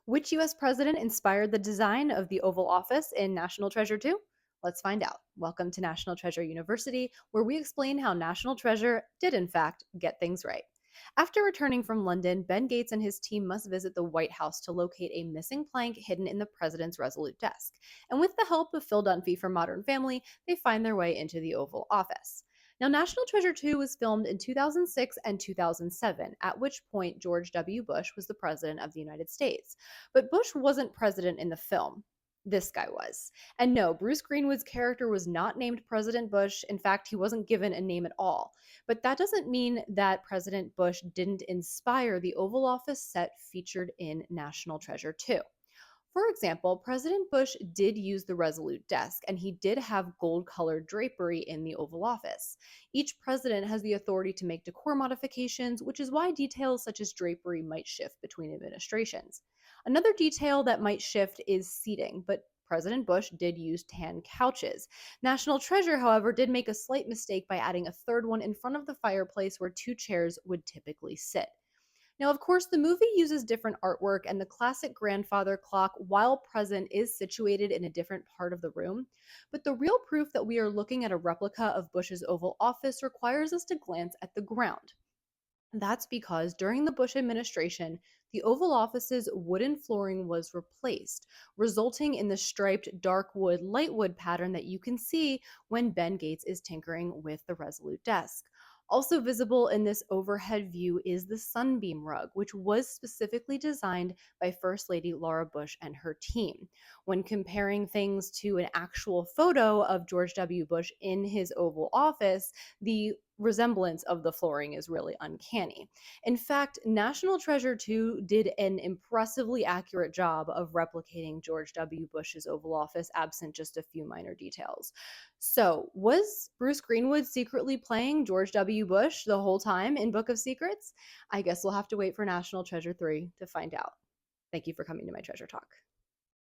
Which US president inspired the design of the Oval Office in National Treasure 2? Let's find out. Welcome to National Treasure University, where we explain how National Treasure did, in fact, get things right. After returning from London, Ben Gates and his team must visit the White House to locate a missing plank hidden in the president's Resolute desk. And with the help of Phil Dunphy from Modern Family, they find their way into the Oval Office. Now, National Treasure 2 was filmed in 2006 and 2007, at which point George W. Bush was the president of the United States. But Bush wasn't president in the film. This guy was. And no, Bruce Greenwood's character was not named President Bush. In fact, he wasn't given a name at all. But that doesn't mean that President Bush didn't inspire the Oval Office set featured in National Treasure 2. For example, President Bush did use the Resolute desk, and he did have gold colored drapery in the Oval Office. Each president has the authority to make decor modifications, which is why details such as drapery might shift between administrations. Another detail that might shift is seating, but President Bush did use tan couches. National Treasure, however, did make a slight mistake by adding a third one in front of the fireplace where two chairs would typically sit. Now, of course, the movie uses different artwork, and the classic grandfather clock, while present, is situated in a different part of the room. But the real proof that we are looking at a replica of Bush's Oval Office requires us to glance at the ground. That's because during the Bush administration, the Oval Office's wooden flooring was replaced, resulting in the striped dark wood light wood pattern that you can see when Ben Gates is tinkering with the Resolute desk. Also visible in this overhead view is the sunbeam rug, which was specifically designed by First Lady Laura Bush and her team. When comparing things to an actual photo of George W. Bush in his Oval Office, the resemblance of the flooring is really uncanny. In fact, National Treasure 2 did an impressively accurate job of replicating George W. Bush's Oval Office, absent just a few minor details. So, was Bruce Greenwood secretly playing George W. Bush the whole time in Book of Secrets? I guess we'll have to wait for National Treasure 3 to find out. Thank you for coming to my treasure talk.